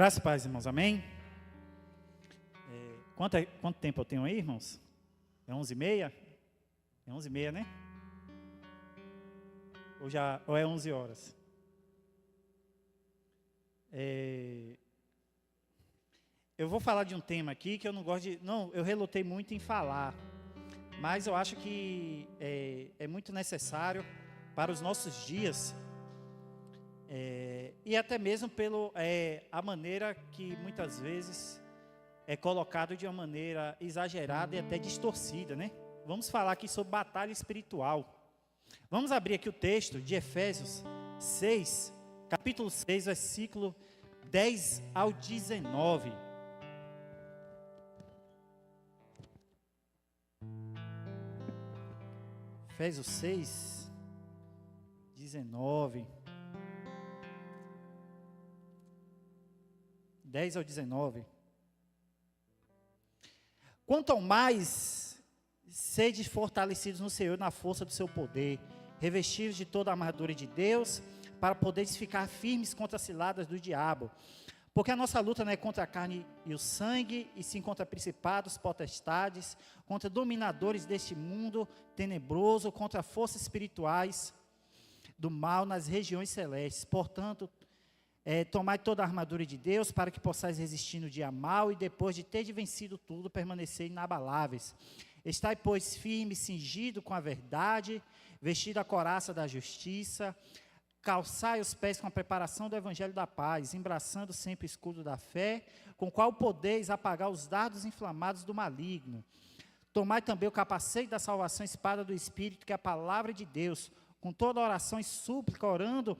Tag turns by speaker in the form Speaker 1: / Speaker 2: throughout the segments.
Speaker 1: Graças e paz, irmãos, amém? Quanto tempo eu tenho aí, irmãos? É 11h30? É 11h30, né? Ou é 11 horas? Eu vou falar de um tema aqui que eu não gosto de... Não, eu relutei muito em falar, mas eu acho que é muito necessário para os nossos dias, e até mesmo pela a maneira que muitas vezes é colocado de uma maneira exagerada e até distorcida, né? Vamos falar aqui sobre batalha espiritual. Vamos abrir aqui o texto de Efésios 6, capítulo 6, versículo 10 ao 19. Efésios 6, 19. 10 ao 19. Quanto ao mais, sede fortalecidos no Senhor na força do seu poder, revestidos de toda a armadura de Deus, para poderes ficar firmes contra as ciladas do diabo. Porque a nossa luta não é contra a carne e o sangue, e sim contra principados, potestades, contra dominadores deste mundo tenebroso, contra forças espirituais do mal nas regiões celestes. Portanto, tomai toda a armadura de Deus, para que possais resistir no dia mau, e depois de ter vencido tudo, permanecer inabaláveis. Estai, pois, firme, cingido com a verdade, vestido a couraça da justiça, calçai os pés com a preparação do evangelho da paz, embraçando sempre o escudo da fé, com o qual podeis apagar os dardos inflamados do maligno. Tomai também o capacete da salvação, espada do Espírito, que é a palavra de Deus, com toda oração e súplica, orando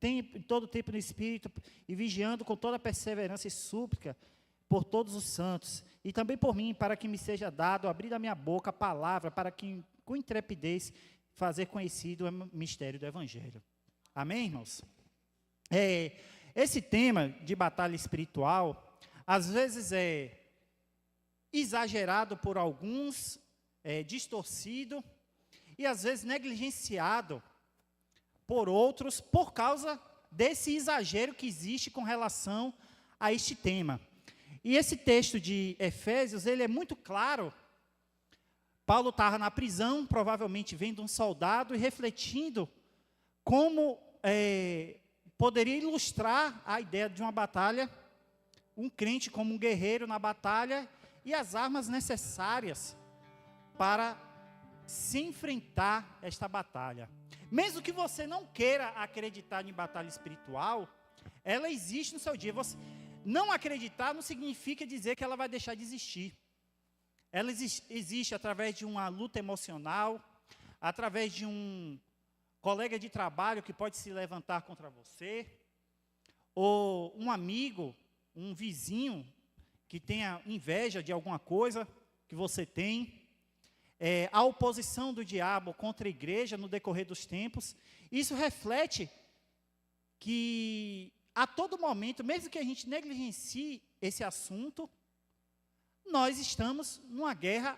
Speaker 1: em todo o tempo no Espírito, e vigiando com toda perseverança e súplica por todos os santos, e também por mim, para que me seja dado abrir da minha boca a palavra, para que com intrepidez fazer conhecido o mistério do Evangelho. Amém, irmãos? Esse tema de batalha espiritual, às vezes é exagerado por alguns, distorcido, e às vezes negligenciado por outros, por causa desse exagero que existe com relação a este tema. E esse texto de Efésios, ele é muito claro. Paulo estava na prisão, provavelmente vendo um soldado e refletindo como poderia ilustrar a ideia de uma batalha, um crente como um guerreiro na batalha, e as armas necessárias para se enfrentar esta batalha. Mesmo que você não queira acreditar em batalha espiritual, ela existe no seu dia. Você não acreditar não significa dizer que ela vai deixar de existir. Ela existe através de uma luta emocional, através de um colega de trabalho que pode se levantar contra você, ou um amigo, um vizinho que tenha inveja de alguma coisa que você tem. A oposição do diabo contra a igreja no decorrer dos tempos. Isso reflete que a todo momento, mesmo que a gente negligencie esse assunto, nós estamos numa guerra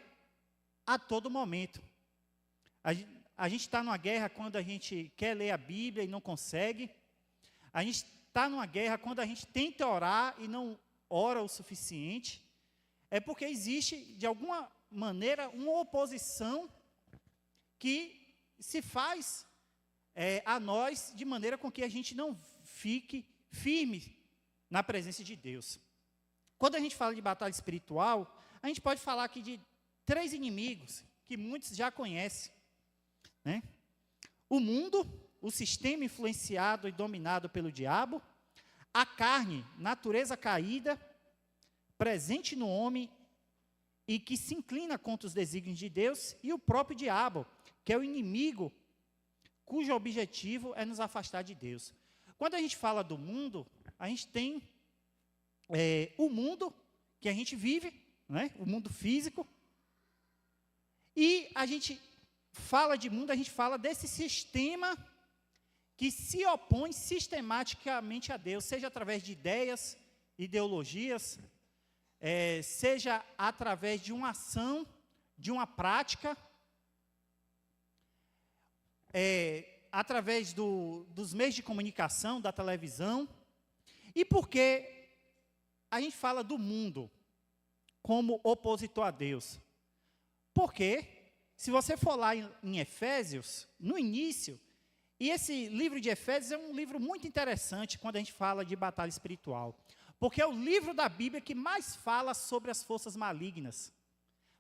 Speaker 1: a todo momento. A gente está numa guerra quando a gente quer ler a Bíblia e não consegue. A gente está numa guerra quando a gente tenta orar e não ora o suficiente. É porque existe, de alguma maneira, uma oposição que se faz a nós, de maneira com que a gente não fique firme na presença de Deus. Quando a gente fala de batalha espiritual, a gente pode falar aqui de 3 inimigos, que muitos já conhecem, né? O mundo, o sistema influenciado e dominado pelo diabo, a carne, natureza caída, presente no homem, e que se inclina contra os desígnios de Deus, e o próprio diabo, que é o inimigo, cujo objetivo é nos afastar de Deus. Quando a gente fala do mundo, a gente tem o mundo que a gente vive, né? O mundo físico, e a gente fala de mundo, a gente fala desse sistema que se opõe sistematicamente a Deus, seja através de ideias, ideologias, seja através de uma ação, de uma prática, através dos meios de comunicação, da televisão. E por que a gente fala do mundo como opositor a Deus? Porque, se você for lá em Efésios, no início, e esse livro de Efésios é um livro muito interessante quando a gente fala de batalha espiritual. Porque é o livro da Bíblia que mais fala sobre as forças malignas.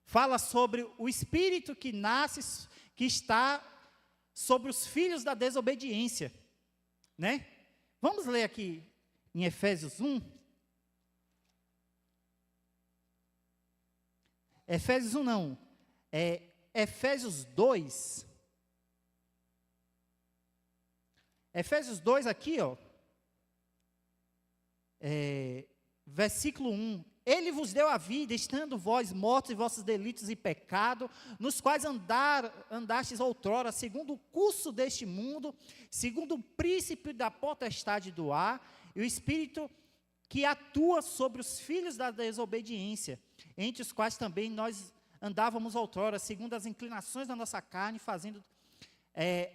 Speaker 1: Fala sobre o espírito que nasce, que está sobre os filhos da desobediência. Né? Vamos ler aqui em Efésios 1. Efésios 1 não, Efésios 2. Efésios 2 aqui, ó, versículo 1. Ele vos deu a vida, estando vós mortos em vossos delitos e pecado, nos quais andastes outrora, segundo o curso deste mundo, segundo o príncipe da potestade do ar, e o espírito que atua sobre os filhos da desobediência, entre os quais também nós andávamos outrora, segundo as inclinações da nossa carne, fazendo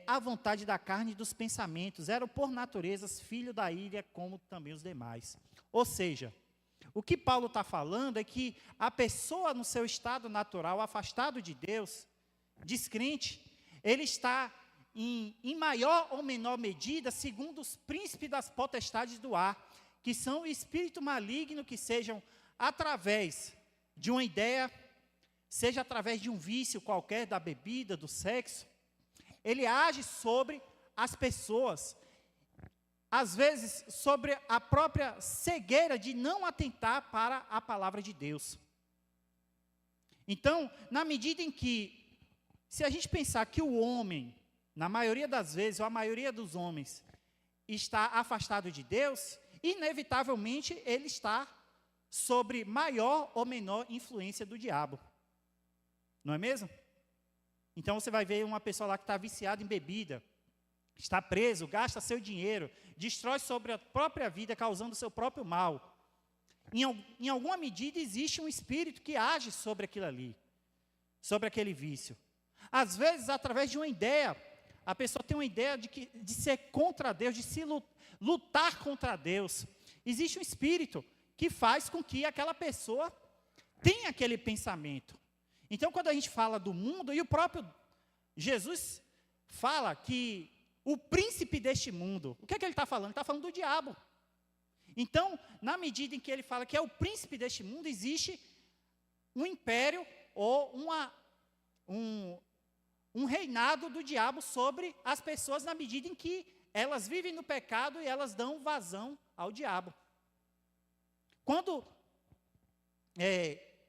Speaker 1: a vontade da carne e dos pensamentos. Eram por naturezas filho da ira, como também os demais. Ou seja, o que Paulo está falando é que a pessoa no seu estado natural, afastado de Deus, descrente, ele está em maior ou menor medida segundo os príncipes das potestades do ar, que são o espírito maligno, que sejam através de uma ideia, seja através de um vício qualquer, da bebida, do sexo. Ele age sobre as pessoas, às vezes sobre a própria cegueira de não atentar para a palavra de Deus. Então, na medida em que, se a gente pensar que o homem, na maioria das vezes, ou a maioria dos homens, está afastado de Deus, inevitavelmente ele está sobre maior ou menor influência do diabo. Não é mesmo? Então você vai ver uma pessoa lá que está viciada em bebida, está preso, gasta seu dinheiro, destrói sobre a própria vida, causando seu próprio mal. Em alguma medida existe um espírito que age sobre aquilo ali, sobre aquele vício. Às vezes, através de uma ideia, a pessoa tem uma ideia de ser contra Deus, de se lutar contra Deus. Existe um espírito que faz com que aquela pessoa tenha aquele pensamento. Então, quando a gente fala do mundo, e o próprio Jesus fala que o príncipe deste mundo, o que é que ele está falando? Ele está falando do diabo. Então, na medida em que ele fala que é o príncipe deste mundo, existe um império ou um reinado do diabo sobre as pessoas, na medida em que elas vivem no pecado e elas dão vazão ao diabo. Quando,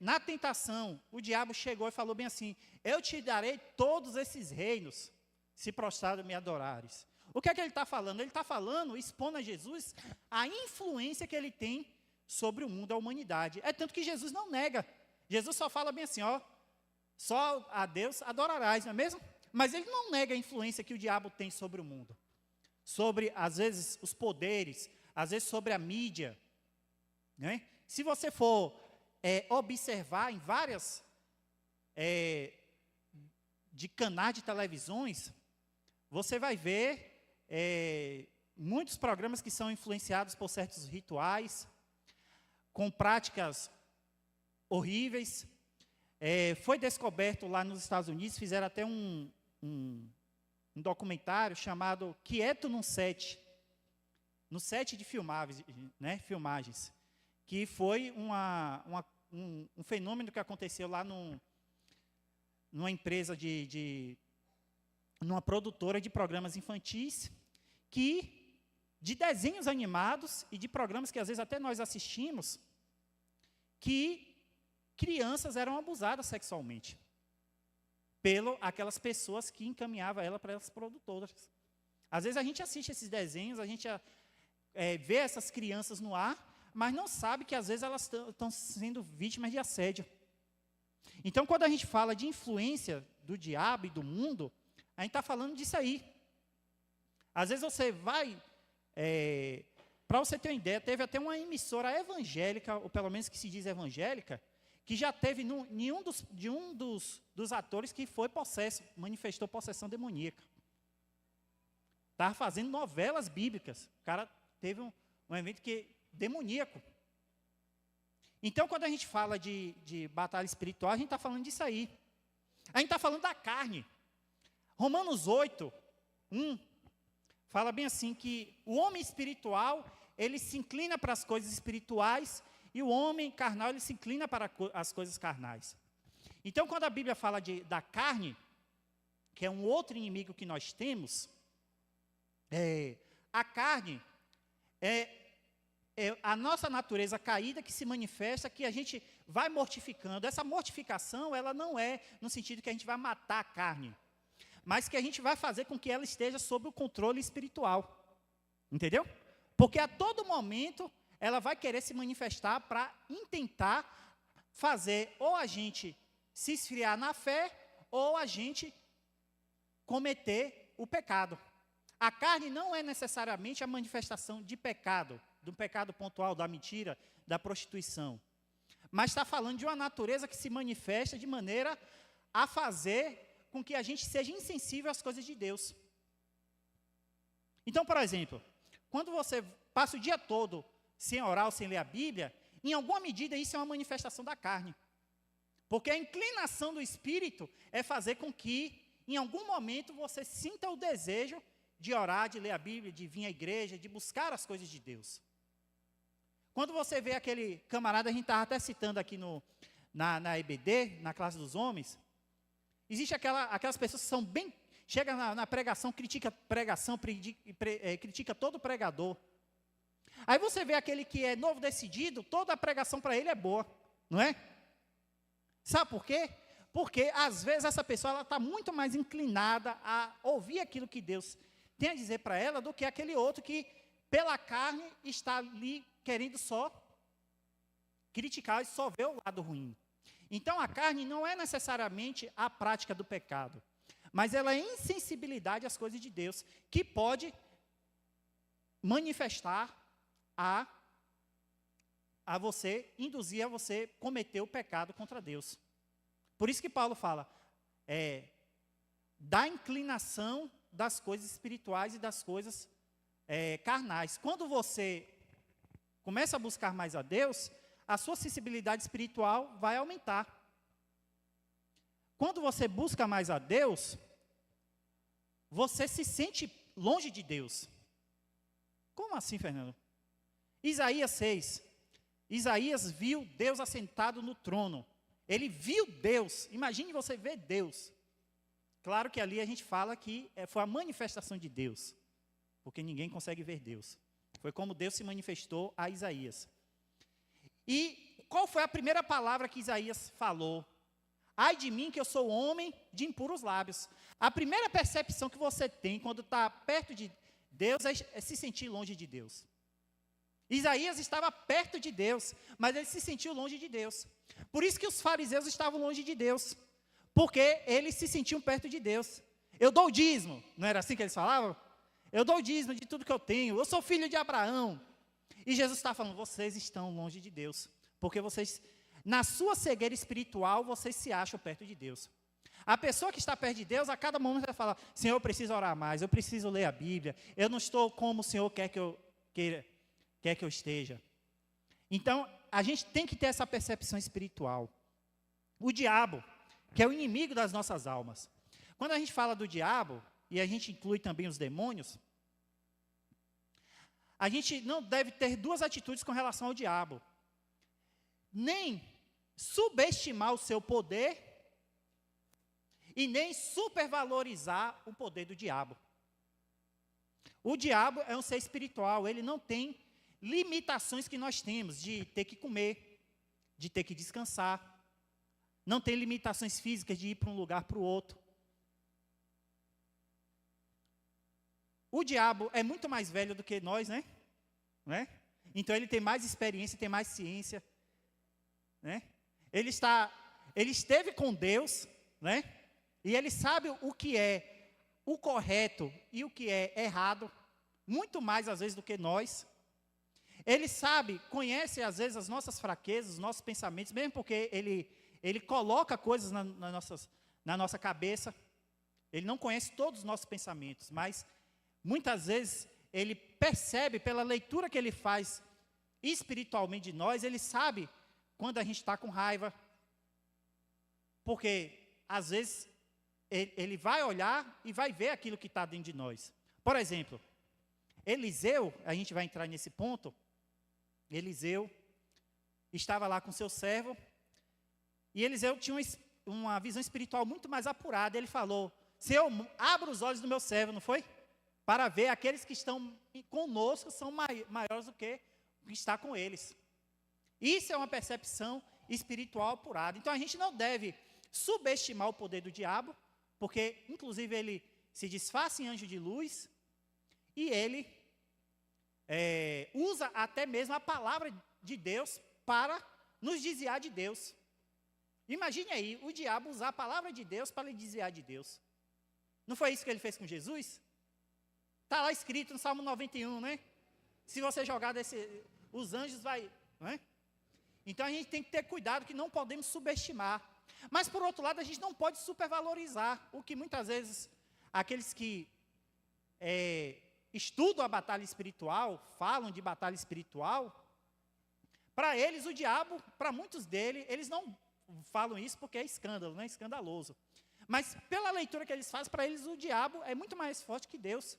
Speaker 1: na tentação, o diabo chegou e falou bem assim: eu te darei todos esses reinos, se prostrado me adorares. O que é que ele está falando? Ele está falando, expondo a Jesus, a influência que ele tem sobre o mundo, a humanidade. É tanto que Jesus não nega. Jesus só fala bem assim, ó, só a Deus adorarás, não é mesmo? Mas ele não nega a influência que o diabo tem sobre o mundo. Sobre, às vezes, os poderes, às vezes sobre a mídia. Né? Se você for observar em várias de canais de televisões, você vai ver muitos programas que são influenciados por certos rituais, com práticas horríveis. Foi descoberto lá nos Estados Unidos, fizeram até um documentário chamado Quieto no Set de filmagens, que foi um fenômeno que aconteceu lá numa empresa numa produtora de programas infantis, de desenhos animados e de programas que às vezes até nós assistimos, que crianças eram abusadas sexualmente aquelas pessoas que encaminhavam ela para as produtoras. Às vezes a gente assiste esses desenhos, a gente vê essas crianças no ar, mas não sabe que às vezes elas estão sendo vítimas de assédio. Então, quando a gente fala de influência do diabo e do mundo, a gente está falando disso aí. Às vezes você vai, para você ter uma ideia, teve até uma emissora evangélica, ou pelo menos que se diz evangélica, que já teve de um dos atores que foi manifestou possessão demoníaca. Estava fazendo novelas bíblicas. O cara teve um evento demoníaco. Então, quando a gente fala de batalha espiritual, a gente está falando disso aí. A gente está falando da carne. Romanos 8, 1, fala bem assim que o homem espiritual, ele se inclina para as coisas espirituais, e o homem carnal, ele se inclina para as coisas carnais. Então, quando a Bíblia fala da carne, que é um outro inimigo que nós temos, a carne é a nossa natureza caída que se manifesta, que a gente vai mortificando. Essa mortificação, ela não é no sentido que a gente vai matar a carne, mas que a gente vai fazer com que ela esteja sob o controle espiritual. Entendeu? Porque a todo momento, ela vai querer se manifestar para intentar fazer ou a gente se esfriar na fé, ou a gente cometer o pecado. A carne não é necessariamente a manifestação de pecado, do pecado pontual, da mentira, da prostituição. Mas está falando de uma natureza que se manifesta de maneira a fazer com que a gente seja insensível às coisas de Deus. Então, por exemplo, quando você passa o dia todo sem orar ou sem ler a Bíblia, em alguma medida isso é uma manifestação da carne. Porque a inclinação do Espírito é fazer com que, em algum momento, você sinta o desejo de orar, de ler a Bíblia, de vir à igreja, de buscar as coisas de Deus. Quando você vê aquele camarada, a gente estava até citando aqui na EBD, na classe dos homens, existe aquelas pessoas que são bem... Chega na pregação, critica pregação, critica todo pregador. Aí você vê aquele que é novo decidido, toda a pregação para ele é boa, não é? Sabe por quê? Porque, às vezes, essa pessoa está muito mais inclinada a ouvir aquilo que Deus tem a dizer para ela do que aquele outro que, pela carne, está ali querendo só criticar e só ver o lado ruim. Então, a carne não é necessariamente a prática do pecado, mas ela é insensibilidade às coisas de Deus, que pode manifestar a você, induzir a você cometer o pecado contra Deus. Por isso que Paulo fala, da inclinação das coisas espirituais e das coisas carnais. Quando você começa a buscar mais a Deus, a sua sensibilidade espiritual vai aumentar. Quando você busca mais a Deus, você se sente longe de Deus. Como assim, Fernando? Isaías 6. Isaías viu Deus assentado no trono. Ele viu Deus. Imagine você ver Deus. Claro que ali a gente fala que foi a manifestação de Deus, porque ninguém consegue ver Deus. Foi como Deus se manifestou a Isaías. E qual foi a primeira palavra que Isaías falou? Ai de mim que eu sou homem de impuros lábios. A primeira percepção que você tem quando está perto de Deus é se sentir longe de Deus. Isaías estava perto de Deus, mas ele se sentiu longe de Deus. Por isso que os fariseus estavam longe de Deus, porque eles se sentiam perto de Deus. Eu dou o dízimo, não era assim que eles falavam? Eu dou o dízimo de tudo que eu tenho, eu sou filho de Abraão. E Jesus está falando, vocês estão longe de Deus, porque vocês, na sua cegueira espiritual, vocês se acham perto de Deus. A pessoa que está perto de Deus, a cada momento vai falar, Senhor, eu preciso orar mais, eu preciso ler a Bíblia, eu não estou como o Senhor quer que eu esteja. Então, a gente tem que ter essa percepção espiritual. O diabo, que é o inimigo das nossas almas. Quando a gente fala do diabo, e a gente inclui também os demônios, a gente não deve ter duas atitudes com relação ao diabo. Nem subestimar o seu poder, e nem supervalorizar o poder do diabo. O diabo é um ser espiritual, ele não tem limitações que nós temos de ter que comer, de ter que descansar. Não tem limitações físicas de ir para um lugar para o outro. O diabo é muito mais velho do que nós, né? Então ele tem mais experiência, tem mais ciência, né? Ele esteve com Deus, né? E ele sabe o que é o correto e o que é errado, muito mais às vezes do que nós. Ele sabe, conhece às vezes as nossas fraquezas, os nossos pensamentos, mesmo porque ele coloca coisas na nossa cabeça. Ele não conhece todos os nossos pensamentos, mas muitas vezes ele percebe pela leitura que ele faz espiritualmente de nós, ele sabe quando a gente está com raiva. Porque, às vezes, ele vai olhar e vai ver aquilo que está dentro de nós. Por exemplo, Eliseu, a gente vai entrar nesse ponto. Eliseu estava lá com seu servo, e Eliseu tinha uma visão espiritual muito mais apurada. Ele falou: Senhor, abra os olhos do meu servo, não foi? Para ver aqueles que estão conosco são maiores do que o que está com eles. Isso é uma percepção espiritual apurada. Então a gente não deve subestimar o poder do diabo, porque inclusive ele se disfarça em anjo de luz, e ele usa até mesmo a palavra de Deus para nos desviar de Deus. Imagine aí, o diabo usar a palavra de Deus para lhe desviar de Deus. Não foi isso que ele fez com Jesus? Está lá escrito no Salmo 91, né? Se você jogar os anjos vai... Não é? Então a gente tem que ter cuidado, que não podemos subestimar. Mas por outro lado, a gente não pode supervalorizar, o que muitas vezes aqueles que estudam a batalha espiritual, falam de batalha espiritual, para eles o diabo, para muitos deles, eles não falam isso porque é escândalo, não é escandaloso. Mas pela leitura que eles fazem, para eles o diabo é muito mais forte que Deus.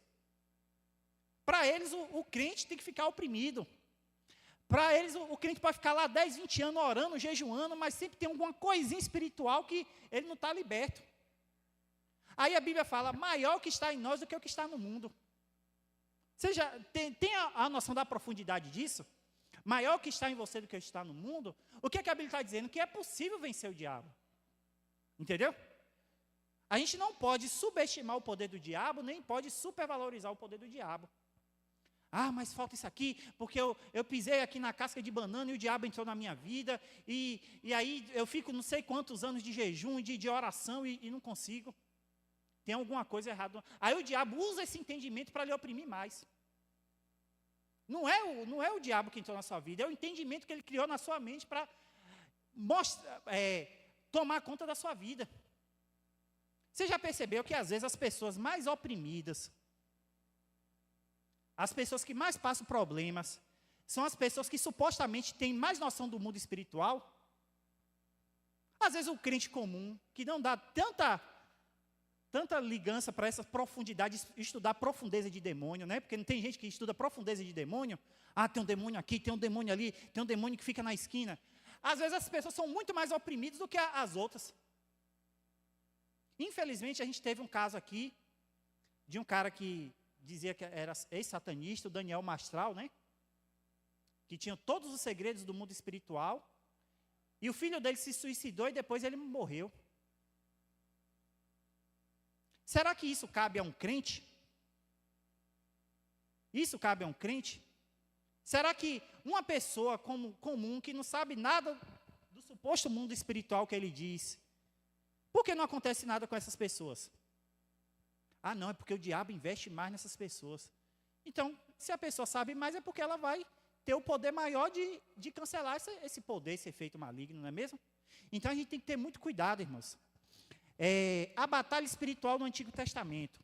Speaker 1: Para eles o crente tem que ficar oprimido. Para eles o crente pode ficar lá 10, 20 anos orando, jejuando, mas sempre tem alguma coisinha espiritual que ele não está liberto. Aí a Bíblia fala: maior o que está em nós do que o que está no mundo. Você já tem a noção da profundidade disso? Maior o que está em você do que o que está no mundo. O que a Bíblia está dizendo? Que é possível vencer o diabo. Entendeu? A gente não pode subestimar o poder do diabo, nem pode supervalorizar o poder do diabo. Ah, mas falta isso aqui, porque eu pisei aqui na casca de banana e o diabo entrou na minha vida, e aí eu fico não sei quantos anos de jejum, de oração e não consigo. Tem alguma coisa errada. Aí o diabo usa esse entendimento para lhe oprimir mais. Não é o diabo que entrou na sua vida, é o entendimento que ele criou na sua mente para tomar conta da sua vida. Você já percebeu que às vezes as pessoas mais oprimidas, as pessoas que mais passam problemas, são as pessoas que supostamente têm mais noção do mundo espiritual? Às vezes o crente comum, que não dá tanta ligança para essa profundidade, estudar profundeza de demônio, né? Porque não tem gente que estuda profundeza de demônio. Ah, tem um demônio aqui, tem um demônio ali, tem um demônio que fica na esquina. Às vezes as pessoas são muito mais oprimidas do que as outras. Infelizmente, a gente teve um caso aqui, de um cara que dizia que era ex-satanista, o Daniel Mastral, né? Que tinha todos os segredos do mundo espiritual. E o filho dele se suicidou e depois ele morreu. Será que isso cabe a um crente? Isso cabe a um crente? Será que uma pessoa comum, que não sabe nada do suposto mundo espiritual que ele diz, por que não acontece nada com essas pessoas? Ah, não, é porque o diabo investe mais nessas pessoas. Então, se a pessoa sabe mais, é porque ela vai ter o poder maior de cancelar esse poder, esse efeito maligno, não é mesmo? Então, a gente tem que ter muito cuidado, irmãos. A batalha espiritual no Antigo Testamento.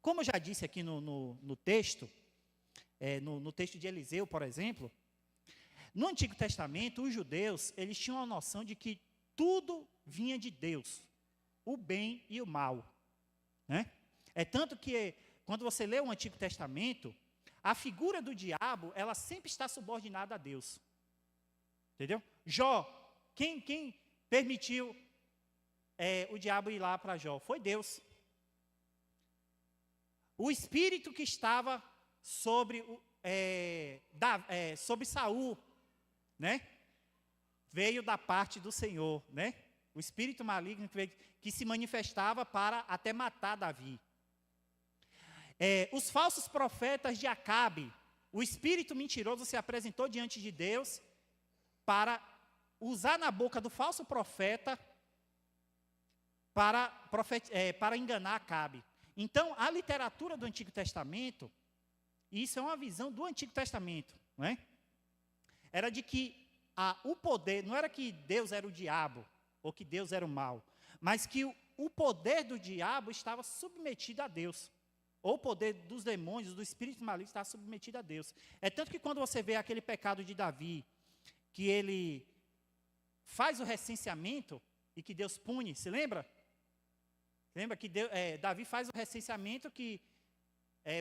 Speaker 1: Como eu já disse aqui no texto, no texto de Eliseu, por exemplo, no Antigo Testamento, os judeus, eles tinham a noção de que tudo vinha de Deus, o bem e o mal. Né? É tanto que, quando você lê o Antigo Testamento, a figura do diabo, ela sempre está subordinada a Deus. Entendeu? Jó, quem permitiu o diabo ir lá para Jó? Foi Deus. O espírito que estava sobre Saul, né? Veio da parte do Senhor, né? O espírito maligno que se manifestava para até matar Davi. Os falsos profetas de Acabe, o espírito mentiroso se apresentou diante de Deus para usar na boca do falso profeta para enganar Acabe. Então, a literatura do Antigo Testamento, isso é uma visão do Antigo Testamento, não é? Era de que o poder, não era que Deus era o diabo, ou que Deus era o mal, mas que o poder do diabo estava submetido a Deus. Ou o poder dos demônios, do espírito maligno, estava submetido a Deus. É tanto que quando você vê aquele pecado de Davi, que ele faz o recenseamento e que Deus pune, se lembra? Lembra que Davi faz o recenseamento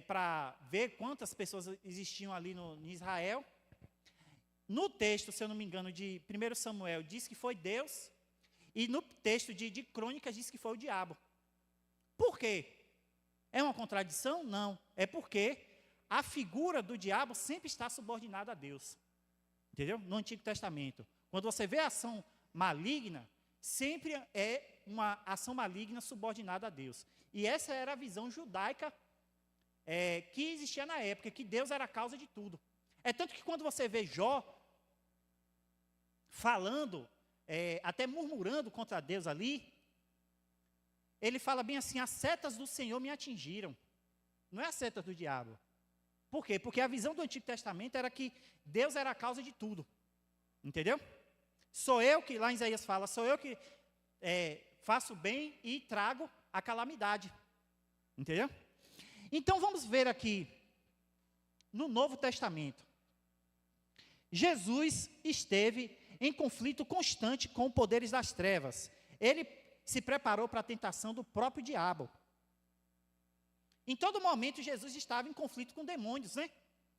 Speaker 1: para ver quantas pessoas existiam ali em Israel. No texto, se eu não me engano, de 1 Samuel, diz que foi Deus, e no texto de Crônicas diz que foi o diabo. Por quê? É uma contradição? Não. É porque a figura do diabo sempre está subordinada a Deus. Entendeu? No Antigo Testamento. Quando você vê a ação maligna, sempre é uma ação maligna subordinada a Deus. E essa era a visão judaica que existia na época, que Deus era a causa de tudo. É tanto que quando você vê Jó falando, até murmurando contra Deus ali, ele fala bem assim: as setas do Senhor me atingiram. Não é as setas do diabo. Por quê? Porque a visão do Antigo Testamento era que Deus era a causa de tudo. Entendeu? Sou eu que, lá em Isaías fala, sou eu que faço bem e trago a calamidade. Entendeu? Então vamos ver aqui, no Novo Testamento. Jesus esteve em conflito constante com poderes das trevas. Ele se preparou para a tentação do próprio diabo. Em todo momento, Jesus estava em conflito com demônios, né?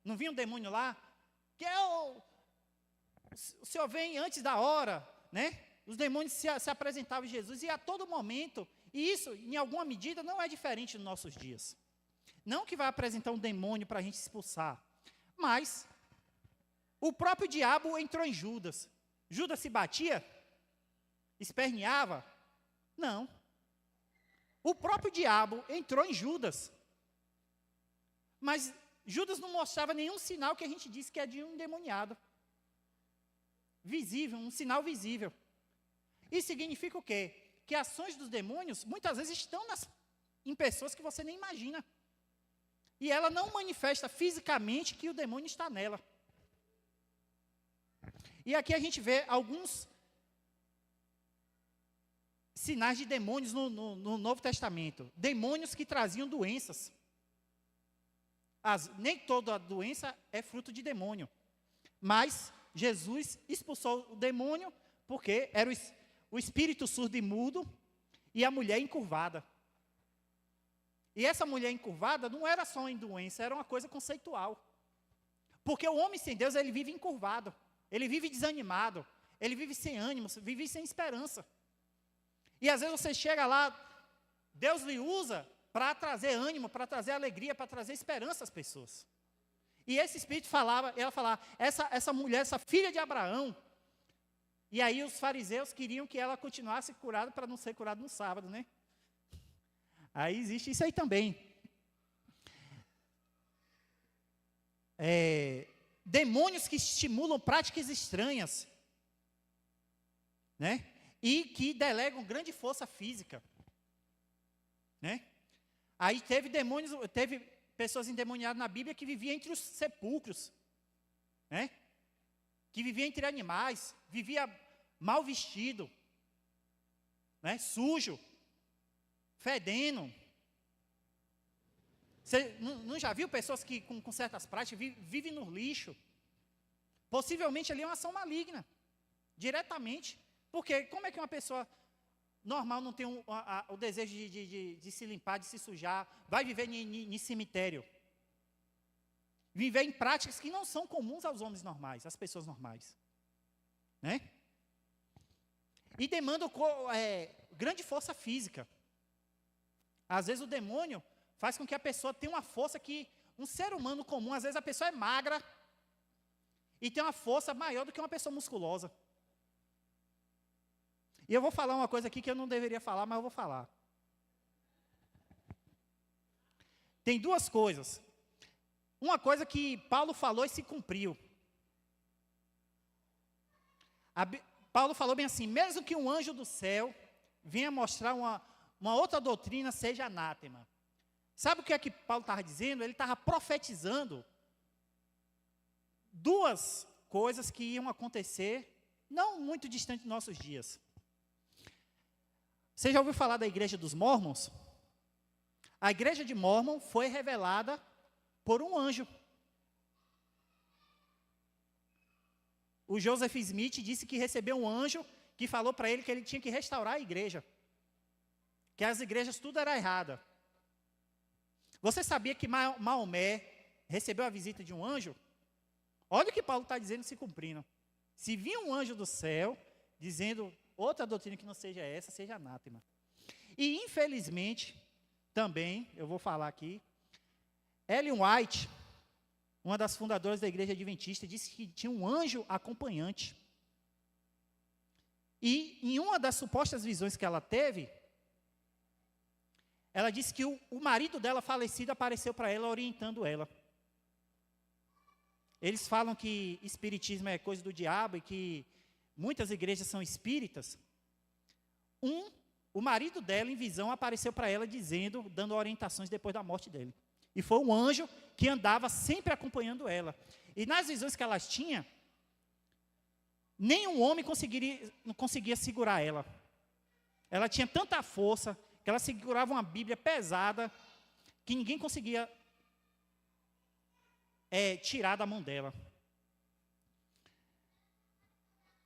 Speaker 1: Não vinha um demônio lá, o Senhor vem antes da hora, né? Os demônios se apresentavam a Jesus, e a todo momento, e isso, em alguma medida, não é diferente nos nossos dias. Não que vai apresentar um demônio para a gente expulsar, mas o próprio diabo entrou em Judas. Judas se batia? Esperneava? Não. O próprio diabo entrou em Judas. Mas Judas não mostrava nenhum sinal que a gente disse que é de um endemoniado. Visível, um sinal visível. Isso significa o quê? Que ações dos demônios, muitas vezes, estão em pessoas que você nem imagina. E ela não manifesta fisicamente que o demônio está nela. E aqui a gente vê alguns sinais de demônios no Novo Testamento. Demônios que traziam doenças. Nem toda doença é fruto de demônio. Mas Jesus expulsou o demônio porque era o espírito surdo e mudo e a mulher encurvada. E essa mulher encurvada não era só em doença, era uma coisa conceitual. Porque o homem sem Deus, ele vive encurvado. Ele vive desanimado. Ele vive sem ânimo, vive sem esperança. E às vezes você chega lá, Deus lhe usa para trazer ânimo, para trazer alegria, para trazer esperança às pessoas. E esse espírito ela falava, essa mulher, essa filha de Abraão. E aí os fariseus queriam que ela continuasse curada para não ser curada no sábado, né? Aí existe isso aí também. Demônios que estimulam práticas estranhas, né? E que delegam grande força física, né? Aí teve pessoas endemoniadas na Bíblia que viviam entre os sepulcros, né? Que vivia entre animais, vivia mal vestido, né? Sujo, fedendo. Você não já viu pessoas que com certas práticas vivem no lixo? Possivelmente ali é uma ação maligna, diretamente. Porque como é que uma pessoa normal não tem o desejo de se limpar, de se sujar, vai viver em cemitério? Viver em práticas que não são comuns aos homens normais, às pessoas normais. Né? E demandam grande força física. Às vezes o demônio faz com que a pessoa tenha uma força que um ser humano comum, às vezes a pessoa é magra e tem uma força maior do que uma pessoa musculosa. E eu vou falar uma coisa aqui que eu não deveria falar, mas eu vou falar. Tem duas coisas. Uma coisa que Paulo falou e se cumpriu. Paulo falou bem assim, mesmo que um anjo do céu venha mostrar uma outra doutrina, seja anátema. Sabe o que é que Paulo estava dizendo? Ele estava profetizando duas coisas que iam acontecer, não muito distante dos nossos dias. Você já ouviu falar da igreja dos Mórmons? A igreja de Mórmon foi revelada por um anjo. o Joseph Smith disse que recebeu um anjo que falou para ele que ele tinha que restaurar a igreja. Que as igrejas tudo era errada. Você sabia que Maomé recebeu a visita de um anjo? Olha o que Paulo está dizendo se cumprindo. Se vir um anjo do céu, dizendo outra doutrina que não seja essa, seja anátema. E infelizmente, também, eu vou falar aqui, Ellen White, uma das fundadoras da igreja adventista, disse que tinha um anjo acompanhante. E em uma das supostas visões que ela teve, ela disse que o marido dela falecido apareceu para ela, orientando ela. Eles falam que espiritismo é coisa do diabo e que muitas igrejas são espíritas. O marido dela, em visão, apareceu para ela dizendo, dando orientações depois da morte dele. E foi um anjo que andava sempre acompanhando ela. E nas visões que elas tinham, nenhum homem não conseguia segurar ela. Ela tinha tanta força que ela segurava uma Bíblia pesada que ninguém conseguia tirar da mão dela.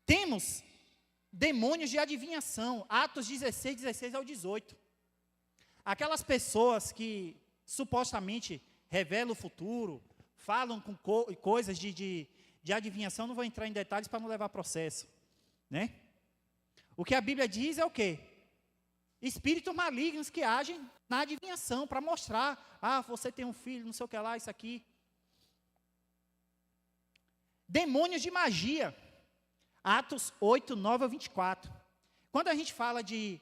Speaker 1: Temos demônios de adivinhação, Atos 16, 16 ao 18. Aquelas pessoas que supostamente revelam o futuro, falam com coisas de adivinhação, não vou entrar em detalhes para não levar processo, né? O que a Bíblia diz é o quê? Espíritos malignos que agem na adivinhação, para mostrar, você tem um filho, não sei o que lá, isso aqui. Demônios de magia, Atos 8, 9 a 24. Quando a gente fala de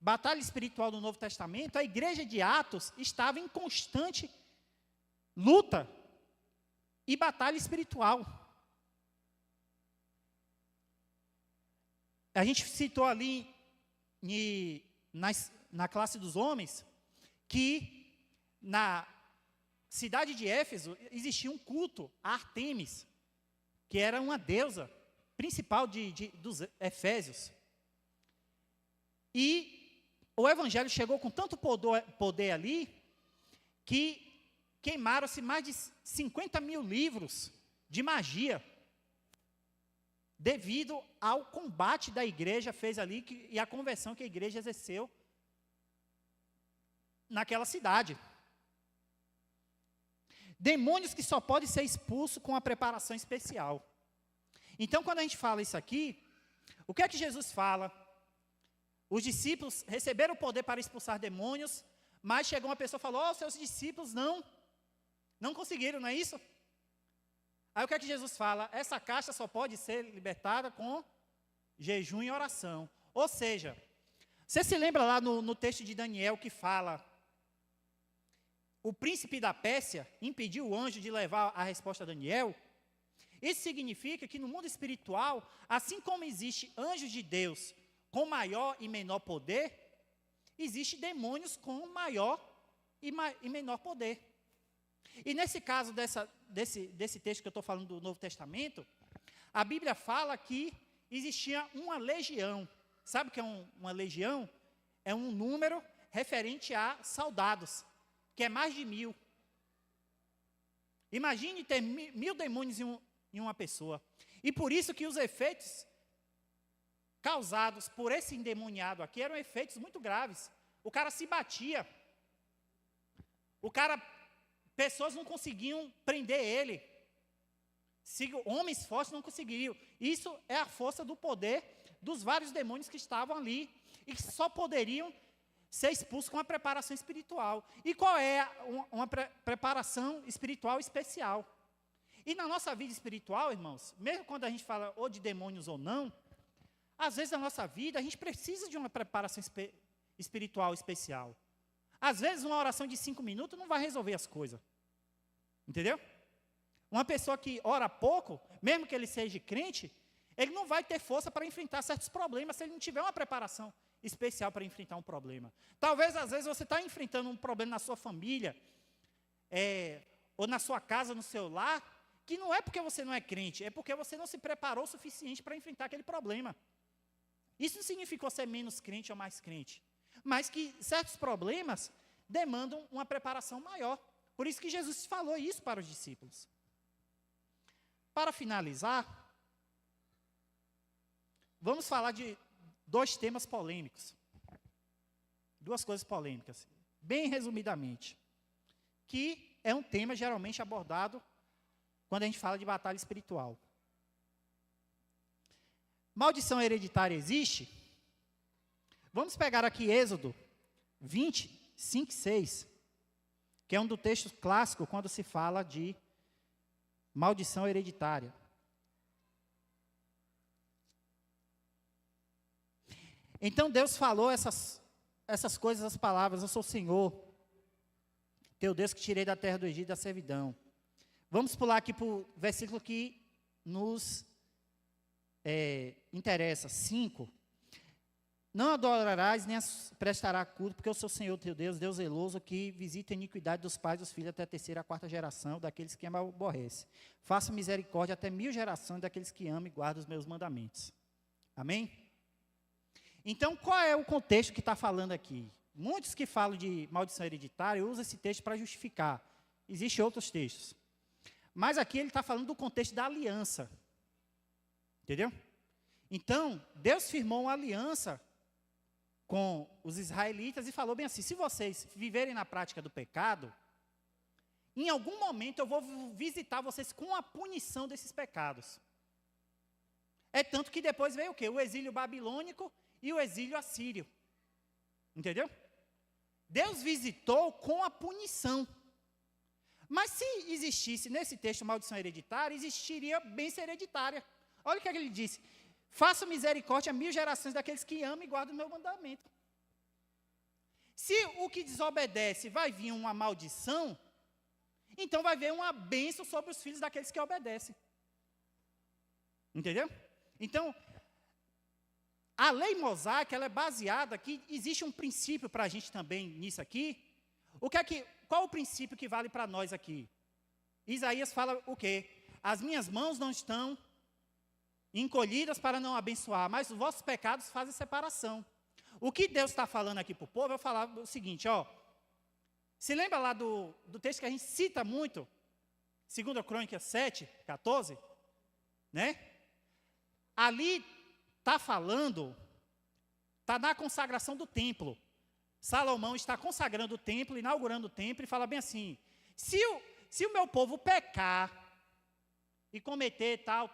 Speaker 1: batalha espiritual do Novo Testamento, a igreja de Atos estava em constante luta e batalha espiritual. A gente citou ali na classe dos homens que na cidade de Éfeso existia um culto a Ártemis, que era uma deusa principal dos Efésios. E o evangelho chegou com tanto poder ali, que queimaram-se mais de 50 mil livros de magia, devido ao combate da igreja fez ali, e a conversão que a igreja exerceu naquela cidade. Demônios que só podem ser expulsos com a preparação especial. Então, quando a gente fala isso aqui, o que é que Jesus fala? Os discípulos receberam o poder para expulsar demônios, mas chegou uma pessoa e falou, seus discípulos não conseguiram, não é isso? Aí o que é que Jesus fala? Essa caixa só pode ser libertada com jejum e oração. Ou seja, você se lembra lá no texto de Daniel que fala, o príncipe da Pérsia impediu o anjo de levar a resposta a Daniel? Isso significa que no mundo espiritual, assim como existe anjos de Deus com maior e menor poder, existe demônios com maior e menor poder. E nesse caso desse texto que eu estou falando do Novo Testamento, a Bíblia fala que existia uma legião. Sabe o que é uma legião? É um número referente a soldados, que é mais de 1000. Imagine ter 1000 demônios em uma pessoa. E por isso que os efeitos causados por esse endemoniado aqui eram efeitos muito graves. O cara se batia. Pessoas não conseguiam prender ele. Homens fortes não conseguiriam. Isso é a força do poder dos vários demônios que estavam ali e que só poderiam ser expulsos com uma preparação espiritual. E qual é uma preparação espiritual especial? E na nossa vida espiritual, irmãos, mesmo quando a gente fala ou de demônios ou não, às vezes na nossa vida a gente precisa de uma preparação espiritual especial. Às vezes uma oração de 5 minutos não vai resolver as coisas. Entendeu? Uma pessoa que ora pouco, mesmo que ele seja crente, ele não vai ter força para enfrentar certos problemas se ele não tiver uma preparação especial para enfrentar um problema. Talvez, às vezes, você está enfrentando um problema na sua família, ou na sua casa, no seu lar, que não é porque você não é crente, é porque você não se preparou o suficiente para enfrentar aquele problema. Isso não significa ser menos crente ou mais crente, mas que certos problemas demandam uma preparação maior. Por isso que Jesus falou isso para os discípulos. Para finalizar, vamos falar de dois temas polêmicos. Duas coisas polêmicas, bem resumidamente. Que é um tema geralmente abordado quando a gente fala de batalha espiritual. Maldição hereditária existe? Vamos pegar aqui Êxodo 20, 5 e 6, que é um dos textos clássicos quando se fala de maldição hereditária. Então Deus falou essas coisas, as palavras: eu sou o Senhor, teu Deus que tirei da terra do Egito da servidão. Vamos pular aqui para o versículo que nos interessa, 5. Não adorarás nem prestará culto, porque eu sou o Senhor teu Deus, Deus zeloso, que visita a iniquidade dos pais e dos filhos até a terceira e a quarta geração, daqueles que amam e aborrecem. Faça misericórdia até 1000 gerações daqueles que amam e guardam os meus mandamentos. Amém? Então, qual é o contexto que está falando aqui? Muitos que falam de maldição hereditária usam esse texto para justificar. Existem outros textos. Mas aqui ele está falando do contexto da aliança. Entendeu? Então, Deus firmou uma aliança com os israelitas e falou bem assim: se vocês viverem na prática do pecado, em algum momento eu vou visitar vocês com a punição desses pecados. É tanto que depois veio o quê? O exílio babilônico e o exílio assírio. Entendeu? Deus visitou com a punição. Mas se existisse nesse texto maldição hereditária, existiria bênção hereditária. Olha o que ele disse: faça misericórdia a 1000 gerações daqueles que amam e guardam o meu mandamento. Se o que desobedece vai vir uma maldição, então vai vir uma bênção sobre os filhos daqueles que obedecem. Entendeu? Então, a lei mosaica, ela é baseada que existe um princípio para a gente também nisso aqui. Qual o princípio que vale para nós aqui? Isaías fala o quê? As minhas mãos não estão encolhidas para não abençoar, mas os vossos pecados fazem separação. O que Deus está falando aqui para o povo, eu falar o seguinte, ó. Se lembra lá do texto que a gente cita muito, 2 Crônicas 7, 14, né? Ali está falando, está na consagração do templo. Salomão está consagrando o templo, inaugurando o templo, e fala bem assim: se o meu povo pecar e cometer tal,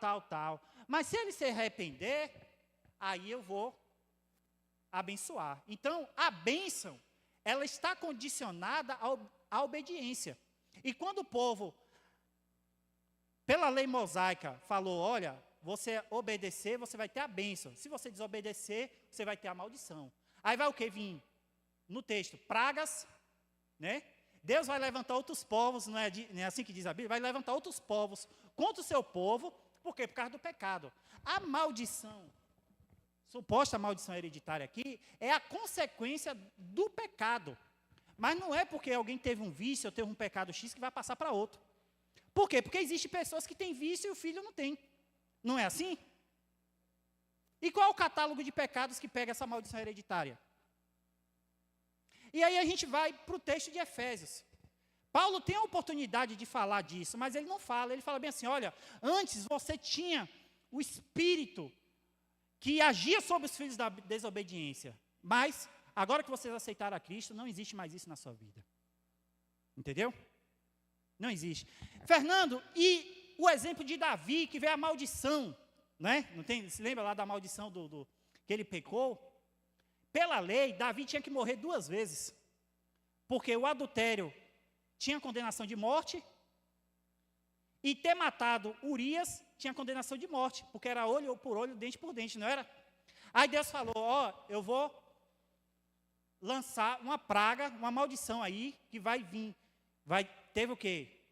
Speaker 1: mas se ele se arrepender, aí eu vou abençoar. Então, a bênção, ela está condicionada à obediência. E quando o povo, pela lei mosaica, falou: olha, você obedecer, você vai ter a bênção. Se você desobedecer, você vai ter a maldição. Aí vai o que vir? No texto, pragas, né? Deus vai levantar outros povos, não é assim que diz a Bíblia? Vai levantar outros povos contra o seu povo. Por quê? Por causa do pecado. A maldição, suposta maldição hereditária aqui, é a consequência do pecado. Mas não é porque alguém teve um vício ou teve um pecado X que vai passar para outro. Por quê? Porque existem pessoas que têm vício e o filho não tem. Não é assim? E qual é o catálogo de pecados que pega essa maldição hereditária? E aí a gente vai para o texto de Efésios. Paulo tem a oportunidade de falar disso, mas ele não fala. Ele fala bem assim: olha, antes você tinha o espírito que agia sobre os filhos da desobediência, mas agora que vocês aceitaram a Cristo, não existe mais isso na sua vida. Entendeu? Não existe. Fernando, e o exemplo de Davi, que veio a maldição, né? Não tem, se lembra lá da maldição que ele pecou? Pela lei, Davi tinha que morrer 2 vezes, porque o adultério tinha condenação de morte, e ter matado Urias tinha condenação de morte, porque era olho por olho, dente por dente, não era? Aí Deus falou: ó, eu vou lançar uma praga, uma maldição aí, que vai vir. Teve o quê?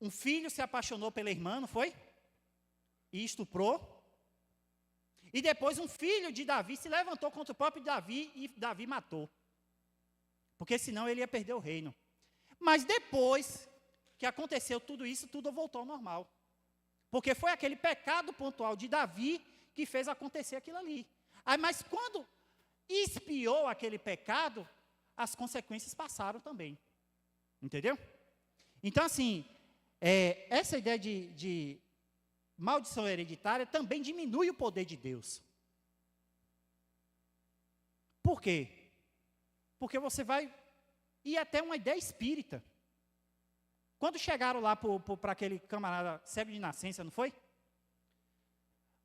Speaker 1: Um filho se apaixonou pela irmã, não foi? E estuprou. E depois um filho de Davi se levantou contra o próprio Davi e Davi matou. Porque senão ele ia perder o reino. Mas depois que aconteceu tudo isso, tudo voltou ao normal. Porque foi aquele pecado pontual de Davi que fez acontecer aquilo ali. Aí, mas quando expiou aquele pecado, as consequências passaram também. Entendeu? Então, assim, essa ideia de maldição hereditária também diminui o poder de Deus. Por quê? Porque você vai ir até uma ideia espírita. Quando chegaram lá para aquele camarada cego de nascença, não foi?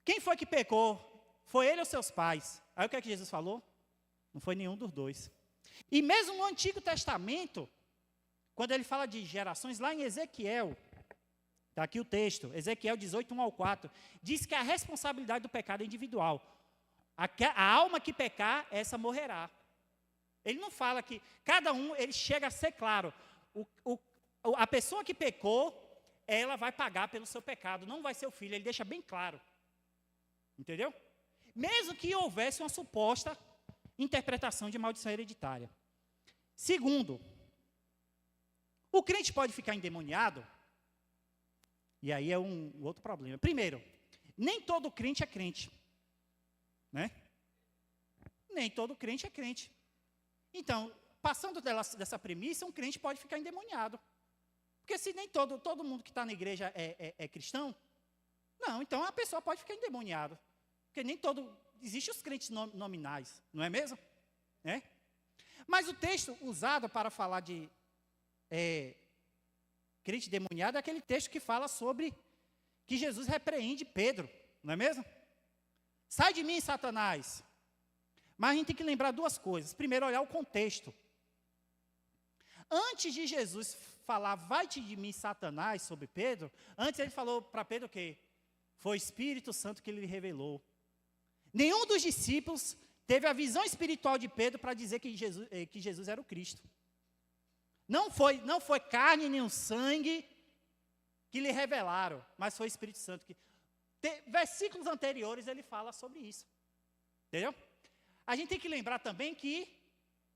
Speaker 1: Quem foi que pecou? Foi ele ou seus pais? Aí o que é que Jesus falou? Não foi nenhum dos dois. E mesmo no Antigo Testamento, quando ele fala de gerações, lá em Ezequiel, está aqui o texto, Ezequiel 18, 1 ao 4, diz que a responsabilidade do pecado é individual. A alma que pecar, essa morrerá. Ele não fala que cada um, ele chega a ser claro. A pessoa que pecou, ela vai pagar pelo seu pecado, não vai ser o filho, ele deixa bem claro. Entendeu? Mesmo que houvesse uma suposta interpretação de maldição hereditária. Segundo, o crente pode ficar endemoniado? E aí é um outro problema. Primeiro, nem todo crente é crente. Né? Nem todo crente é crente. Então, passando dessa premissa, um crente pode ficar endemoniado. Porque se nem todo mundo que está na igreja é cristão, não, então a pessoa pode ficar endemoniada. Porque nem existem os crentes nominais, não é mesmo? É? Mas o texto usado para falar de crente demoniado é aquele texto que fala sobre que Jesus repreende Pedro, não é mesmo? Sai de mim, Satanás. Mas a gente tem que lembrar duas coisas. Primeiro, olhar o contexto. Antes de Jesus falar, vai-te de mim, Satanás, sobre Pedro, antes ele falou para Pedro o quê? Foi o Espírito Santo que lhe revelou. Nenhum dos discípulos teve a visão espiritual de Pedro para dizer que Jesus era o Cristo. Não foi carne nem o sangue que lhe revelaram, mas foi o Espírito Santo que... Versículos anteriores ele fala sobre isso. Entendeu? A gente tem que lembrar também que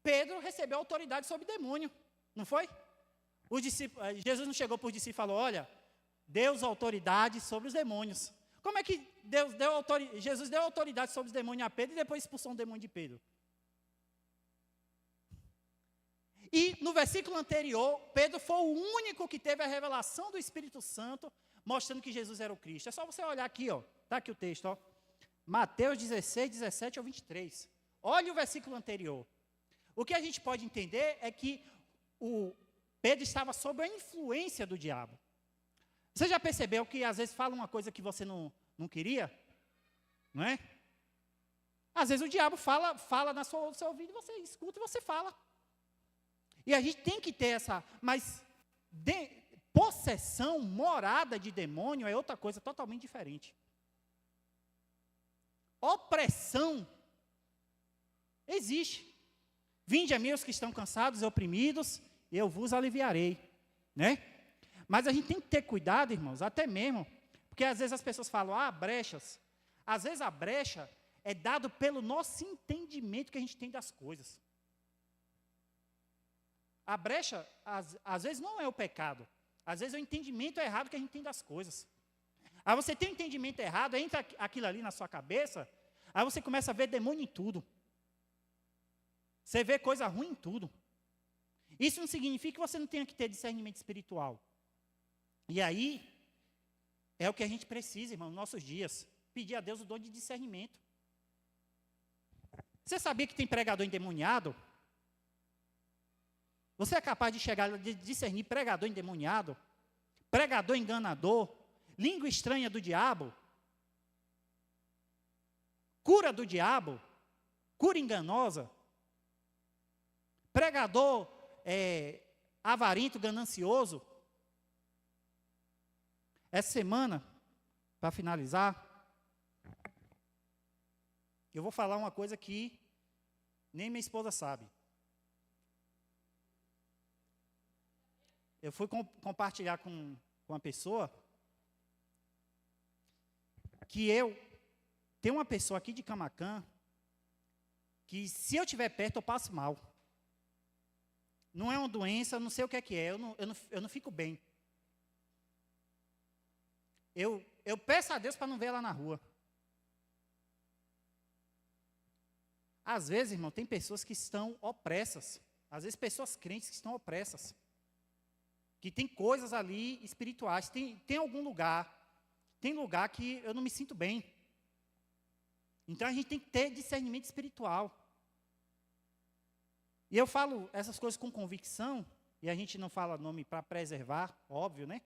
Speaker 1: Pedro recebeu autoridade sobre demônio, não foi? Jesus não chegou para os discípulos e falou, olha, Deus autoridade sobre os demônios. Como é que Jesus deu autoridade sobre os demônios a Pedro e depois expulsou um demônio de Pedro? E no versículo anterior, Pedro foi o único que teve a revelação do Espírito Santo, mostrando que Jesus era o Cristo. É só você olhar aqui, ó. Está aqui o texto, ó. Mateus 16, 17 ao 23. Olha o versículo anterior. O que a gente pode entender é que o Pedro estava sob a influência do diabo. Você já percebeu que às vezes fala uma coisa que você não queria? Não é? Às vezes o diabo fala no seu ouvido, você escuta e você fala. E a gente tem que ter essa... Mas possessão, morada de demônio é outra coisa totalmente diferente. Opressão existe. Vinde a mim os que estão cansados e oprimidos, eu vos aliviarei. Né? Mas a gente tem que ter cuidado, irmãos, até mesmo, porque às vezes as pessoas falam, brechas. Às vezes a brecha é dado pelo nosso entendimento que a gente tem das coisas. A brecha, às vezes, não é o pecado. Às vezes é o entendimento errado que a gente tem das coisas. Aí você tem um entendimento errado, entra aquilo ali na sua cabeça, aí você começa a ver demônio em tudo. Você vê coisa ruim em tudo. Isso não significa que você não tenha que ter discernimento espiritual. E aí, é o que a gente precisa, irmão, nos nossos dias. Pedir a Deus o dom de discernimento. Você sabia que tem pregador endemoniado? Você é capaz de chegar, de discernir pregador endemoniado? Pregador enganador? Língua estranha do diabo? Cura do diabo? Cura enganosa? Pregador avarento, ganancioso? Essa semana, para finalizar, eu vou falar uma coisa que nem minha esposa sabe. Eu fui compartilhar com uma pessoa que tem uma pessoa aqui de Camaquã que se eu estiver perto eu passo mal. Não é uma doença, eu não sei o que é, eu não fico bem. Eu peço a Deus para não ver ela na rua. Às vezes, irmão, tem pessoas que estão opressas. Às vezes, pessoas crentes que estão opressas. Que tem coisas ali espirituais. Tem algum lugar, tem lugar que eu não me sinto bem. Então, a gente tem que ter discernimento espiritual. E eu falo essas coisas com convicção, e a gente não fala nome para preservar, óbvio, né?